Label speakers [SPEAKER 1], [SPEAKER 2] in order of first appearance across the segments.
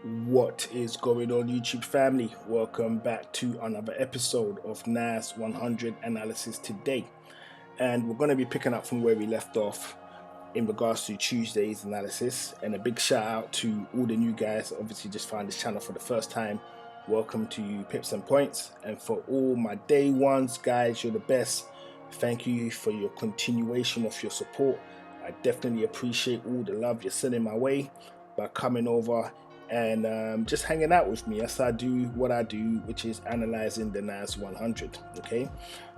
[SPEAKER 1] What is going on, YouTube family? Welcome back to another episode of NAS100 analysis today. And we're going to be picking up from where we left off in regards to Tuesday's analysis. And a big shout out to all the new guys that obviously just found this channel for the first time. Welcome to you, Pips and Points. And for all my day ones, guys, you're the best. Thank you for your continuation of your support. I definitely appreciate all the love you're sending my way by coming over and just hanging out with me as I do what I do, which is analyzing the NAS100. Okay,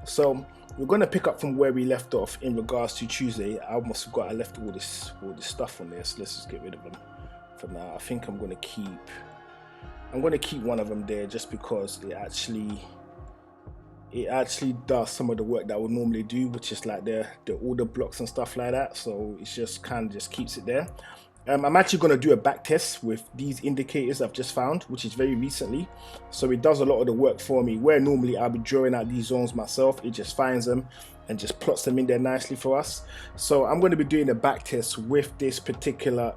[SPEAKER 1] so we're going to pick up from where we left off in regards to Tuesday. I almost forgot I left all this stuff on there, so let's just get rid of them for now. I think I'm going to keep one of them there just because it actually does some of the work that I would normally do, which is like the order blocks and stuff like that. So it's just kind of just keeps it there. I'm actually going to do a back test with these indicators I've just found, which is very recently. So it does a lot of the work for me, where normally I'll be drawing out these zones myself. It just finds them and just plots them in there nicely for us. So I'm going to be doing a back test with this particular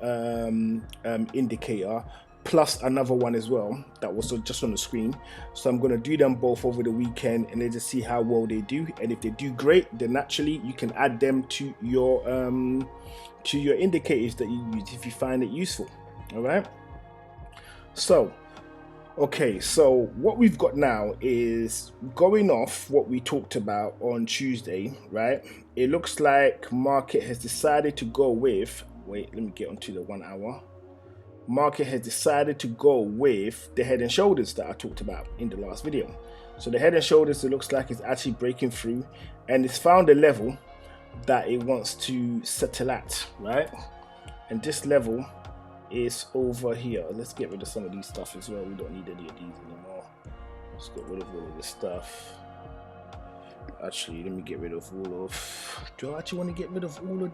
[SPEAKER 1] indicator, plus another one as well that was just on the screen. So I'm going to do them both over the weekend and then just see how well they do. And if they do great, then naturally you can add them to your indicators that you use if you find it useful. All right, so okay, so what we've got now is going off what we talked about on Tuesday, right? It looks like market has decided to go with, wait, let me get onto the 1 hour. Market has decided to go with the head and shoulders that I talked about in the last video. So the head and shoulders, it looks like it's actually breaking through and it's found a level that it wants to settle at, right? And this level is over here. Let's get rid of some of these stuff as well. We don't need any of these anymore. Let's get rid of all of this stuff. Actually, let me get rid of all of, do I actually want to get rid of all of,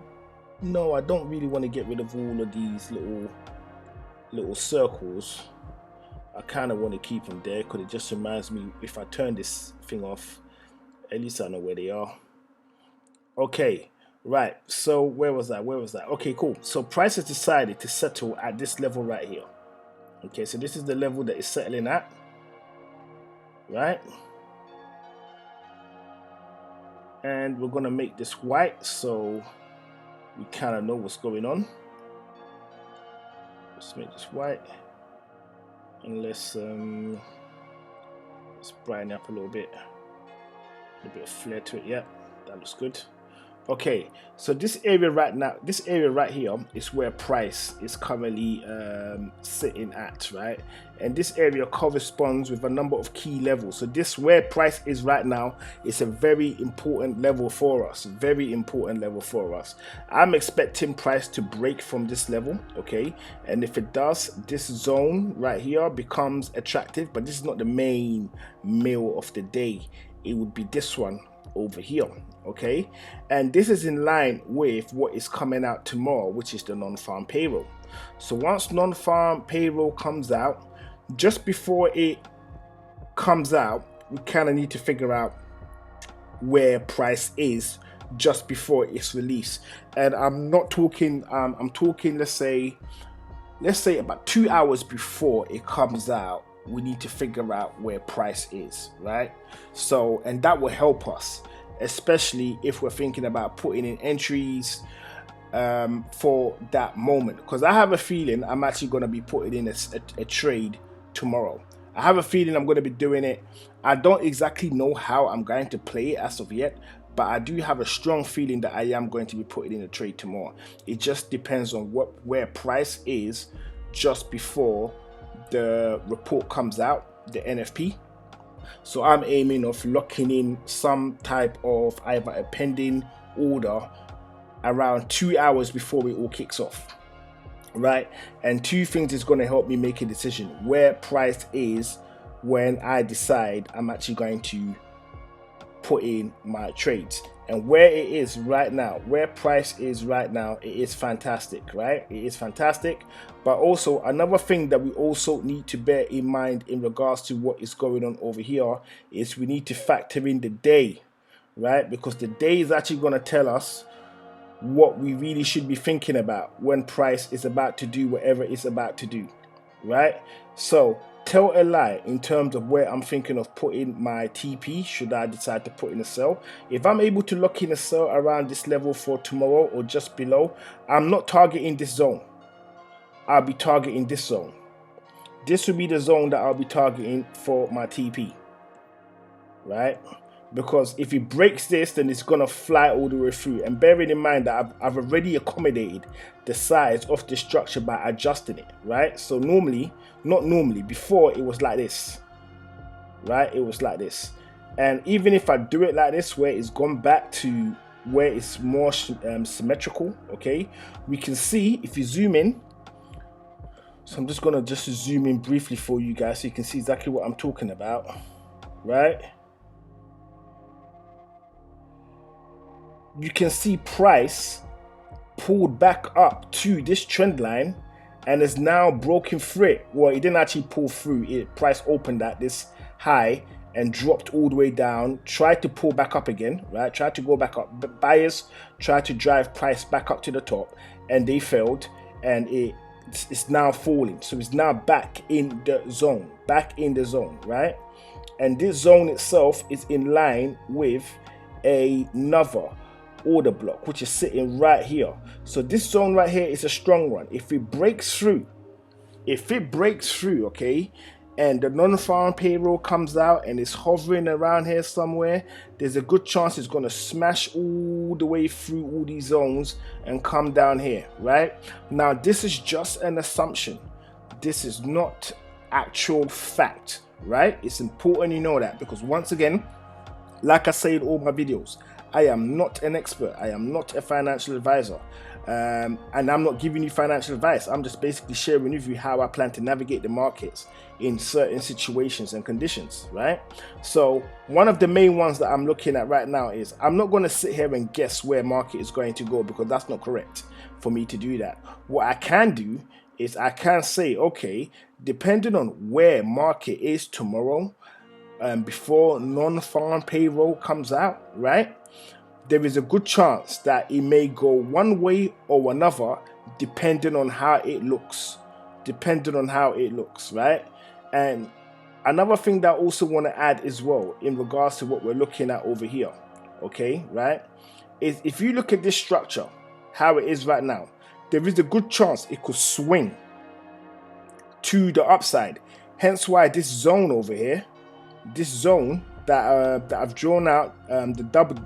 [SPEAKER 1] no, I don't really want to get rid of all of these little circles. I kind of want to keep them there because it just reminds me, if I turn this thing off, at least I know where they are. Okay, right, so where was that? Okay, cool. So price has decided to settle at this level right here. Okay, so this is the level that it's settling at, right? And we're gonna make this white so we kind of know what's going on. Let's make this white and let's brighten up a little bit of flare to it. Yeah, that looks good. Okay, so this area right now, this area right here is where price is currently sitting at, right? And this area corresponds with a number of key levels. So this, where price is right now, is a very important level for us, very important level for us. I'm expecting price to break from this level, okay? And if it does, this zone right here becomes attractive, but this is not the main meal of the day. It would be this one over here, okay? And this is in line with what is coming out tomorrow, which is the non-farm payroll. So once non-farm payroll comes out, just before it comes out, we kind of need to figure out where price is just before it's released. And I'm not talking, I'm talking, let's say about 2 hours before it comes out, we need to figure out where price is, right? So, and that will help us, especially if we're thinking about putting in entries for that moment, because I have a feeling I'm actually going to be putting in a trade tomorrow. I have a feeling I'm going to be doing it. I don't exactly know how I'm going to play it as of yet, but I do have a strong feeling that I am going to be putting in a trade tomorrow. It just depends on where price is just before the report comes out, the NFP. So I'm aiming of locking in some type of either a pending order around 2 hours before it all kicks off, right? And two things is going to help me make a decision where price is when I decide I'm actually going to put in my trades. And where it is right now, where price is right now, it is fantastic, right? It is fantastic. But also another thing that we also need to bear in mind in regards to what is going on over here is we need to factor in the day, right? Because the day is actually going to tell us what we really should be thinking about when price is about to do whatever it's about to do, right? So tell a lie in terms of where I'm thinking of putting my TP should I decide to put in a sell. If I'm able to lock in a sell around this level for tomorrow or just below, I'm not targeting this zone. I'll be targeting this zone. This will be the zone that I'll be targeting for my TP, right? Because if it breaks this, then it's gonna fly all the way through. And bearing in mind that I've already accommodated the size of the structure by adjusting it, right? So not normally, before it was like this, right? It was like this. And even if I do it like this, where it's gone back to where it's more symmetrical, okay, we can see if you zoom in. So I'm just gonna zoom in briefly for you guys so you can see exactly what I'm talking about, right? You can see price pulled back up to this trend line and is now broken through it. Well, it didn't actually pull through it. Price opened at this high and dropped all the way down, tried to pull back up again, right? Tried to go back up. But buyers tried to drive price back up to the top and they failed, and it's now falling. So it's now back in the zone, right? And this zone itself is in line with another order block which is sitting right here. So this zone right here is a strong one. If it breaks through, okay, and the non-farm payroll comes out and it's hovering around here somewhere, there's a good chance it's going to smash all the way through all these zones and come down here, right? Now this is just an assumption, this is not actual fact, right? It's important you know that, because once again, like I say in all my videos, I am not an expert. I am not a financial advisor. And I'm not giving you financial advice. I'm just basically sharing with you how I plan to navigate the markets in certain situations and conditions, right? So one of the main ones that I'm looking at right now is I'm not going to sit here and guess where market is going to go, because that's not correct for me to do that. What I can do is I can say, okay, depending on where market is tomorrow, before non-farm payroll comes out, right, there is a good chance that it may go one way or another depending on how it looks, right? And another thing that I also want to add as well in regards to what we're looking at over here, okay, right, is if you look at this structure, how it is right now, there is a good chance it could swing to the upside. Hence why this zone over here, this zone that I've drawn out,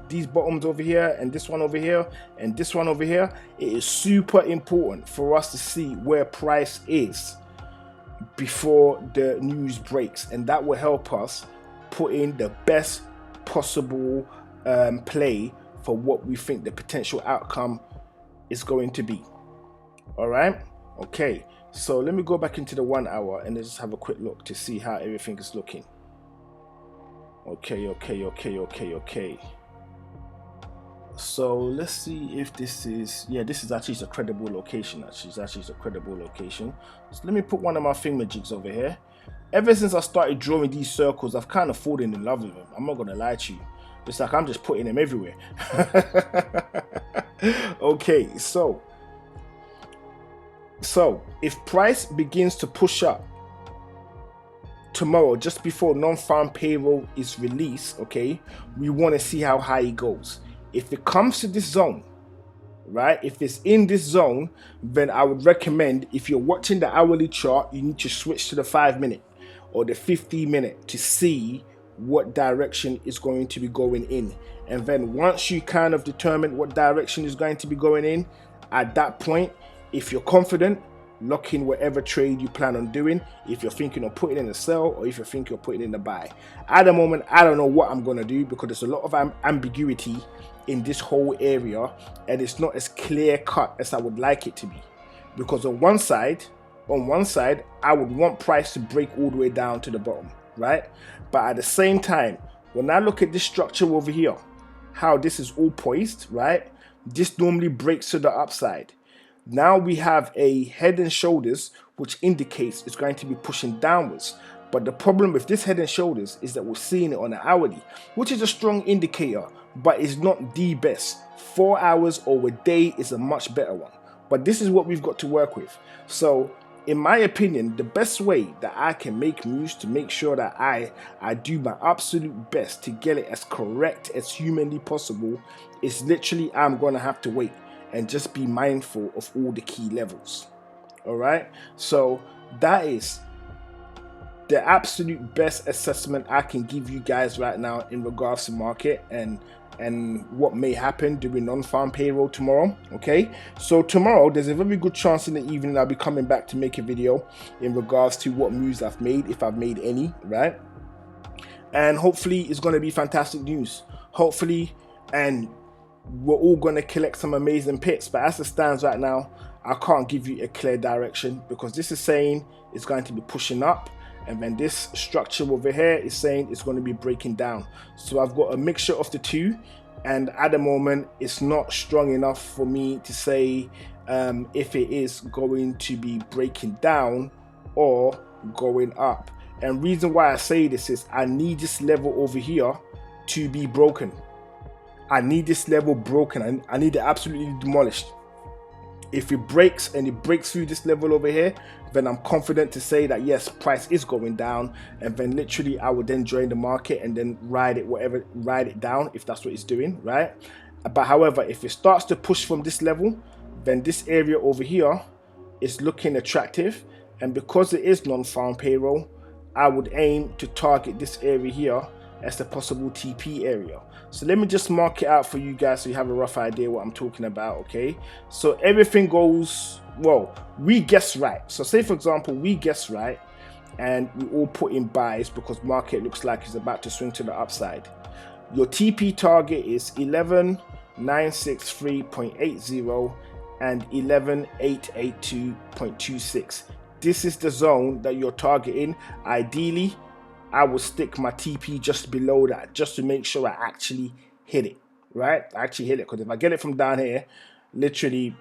[SPEAKER 1] these bottoms over here and this one over here and this one over here, it is super important for us to see where price is before the news breaks, and that will help us put in the best possible play for what we think the potential outcome is going to be. All right, okay, so let me go back into the 1 hour and let's just have a quick look to see how everything is looking. Okay. So let's see if this is, yeah, this is actually a credible location. So let me put one of my thingamajigs over here. Ever since I started drawing these circles, I've kind of fallen in love with them. I'm not gonna lie to you. It's like I'm just putting them everywhere. Okay, so if price begins to push up tomorrow, just before non-farm payroll is released, okay, we want to see how high it goes. If it comes to this zone, right, if it's in this zone, then I would recommend, if you're watching the hourly chart, you need to switch to the 5-minute or the 15-minute to see what direction is going to be going in. And then once you kind of determine what direction is going to be going in, at that point, if you're confident, lock in whatever trade you plan on doing. If you're thinking of putting in a sell, or if you think you're putting in a buy. At the moment, I don't know what I'm going to do, because there's a lot of ambiguity in this whole area, and it's not as clear cut as I would like it to be. Because on one side, I would want price to break all the way down to the bottom, right? But at the same time, when I look at this structure over here, how this is all poised, right, this normally breaks to the upside. Now we have a head and shoulders, which indicates it's going to be pushing downwards. But the problem with this head and shoulders is that we're seeing it on an hourly, which is a strong indicator, but it's not the best. 4 hours or a day is a much better one. But this is what we've got to work with. So in my opinion, the best way that I can make moves to make sure that I do my absolute best to get it as correct as humanly possible is literally I'm going to have to wait and just be mindful of all the key levels. All right. So that is the absolute best assessment I can give you guys right now in regards to market and what may happen during non-farm payroll tomorrow. Okay, so tomorrow there's a very good chance in the evening I'll be coming back to make a video in regards to what moves I've made, if I've made any, right? And hopefully it's going to be fantastic news, hopefully, and we're all going to collect some amazing picks. But as it stands right now, I can't give you a clear direction, because this is saying it's going to be pushing up, and then this structure over here is saying it's going to be breaking down. So I've got a mixture of the two, and at the moment it's not strong enough for me to say if it is going to be breaking down or going up. And reason why I say this is I need this level over here to be broken. I need this level broken. I need it absolutely demolished. If it breaks and it breaks through this level over here, then I'm confident to say that yes, price is going down, and then literally I would then join the market and then ride it down if that's what it's doing, right? But however, if it starts to push from this level, then this area over here is looking attractive, and because it is non-farm payroll, I would aim to target this area here as the possible TP area. So let me just mark it out for you guys so you have a rough idea what I'm talking about. Okay, so everything goes well, we guess right. So say for example we guess right and we all put in buys because market looks like it's about to swing to the upside. Your TP target is 11,963.80 and 11,882.26. This is the zone that you're targeting. Ideally, I will stick my TP just below that, just to make sure I actually hit it, right? I actually hit it, because if I get it from down here, literally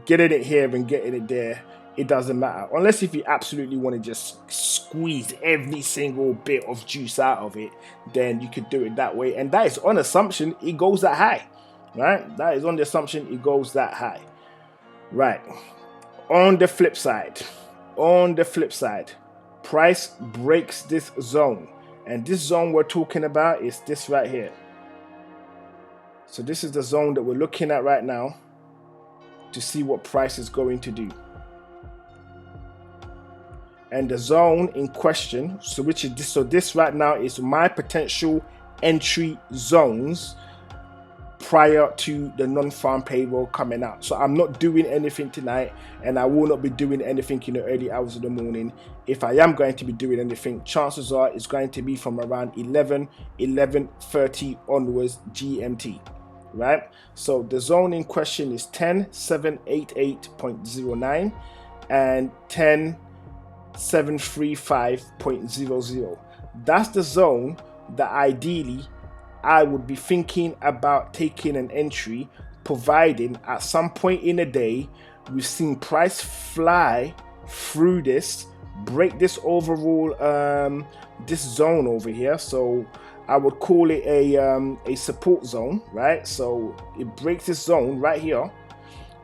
[SPEAKER 1] getting it here and getting it there, it doesn't matter. Unless if you absolutely want to just squeeze every single bit of juice out of it, then you could do it that way. And that is on assumption it goes that high, right? That is on the assumption it goes that high, right? On the flip side, price breaks this zone, and this zone we're talking about is this right here. So this is the zone that we're looking at right now to see what price is going to do. And the zone in question, so which is this, so this right now is my potential entry zones prior to the non-farm payroll coming out. So I'm not doing anything tonight, and I will not be doing anything in the early hours of the morning. If I am going to be doing anything, chances are it's going to be from around 11:30 onwards GMT, right? So the zone in question is 10,788.09 and 10,735.00. That's the zone that ideally I would be thinking about taking an entry, providing at some point in the day we've seen price fly through this, break this overall this zone over here. So I would call it a support zone, right? So it breaks this zone right here,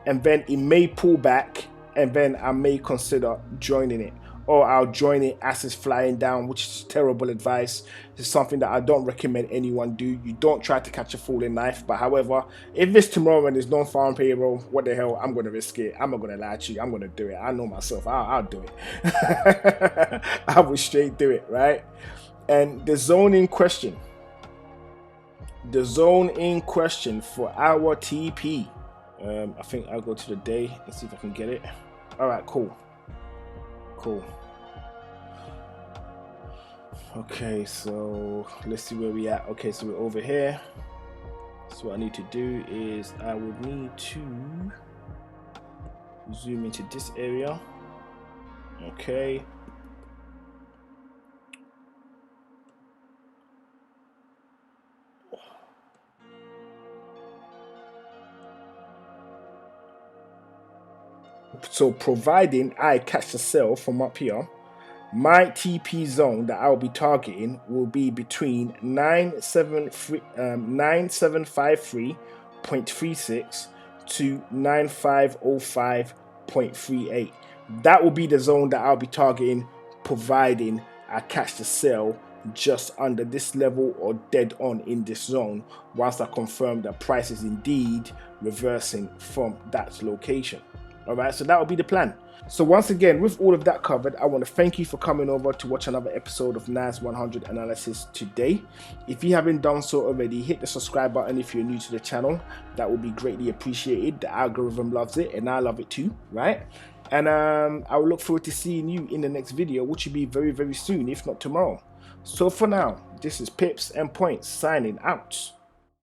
[SPEAKER 1] and then it may pull back, and then I may consider joining it, or I'll join it as it's flying down, which is terrible advice. It's something that I don't recommend anyone do. You don't try to catch a falling knife. But however, if it's tomorrow and there's non-farm payroll, what the hell, I'm going to risk it. I'm not going to lie to you. I'm going to do it. I know myself. I'll do it. I will straight do it, right? And the zone in question for our TP, I think I'll go to the day and see if I can get it. All right, cool. Okay, so let's see where we at. Okay, so we're over here. So what I need to do is I would need to zoom into this area. Okay. So providing I catch the sell from up here, my TP zone that I'll be targeting will be between 9753.36 to 9505.38. that will be the zone that I'll be targeting, providing I catch the sell just under this level or dead on in this zone, whilst I confirm that price is indeed reversing from that location. All right, so that will be the plan. So once again, with all of that covered, I want to thank you for coming over to watch another episode of NAS100 analysis today. If you haven't done so already, hit the subscribe button if you're new to the channel. That would be greatly appreciated. The algorithm loves it and I love it too, right? And I will look forward to seeing you in the next video, which will be very, very soon, if not tomorrow. So for now, this is Pips and Points signing out.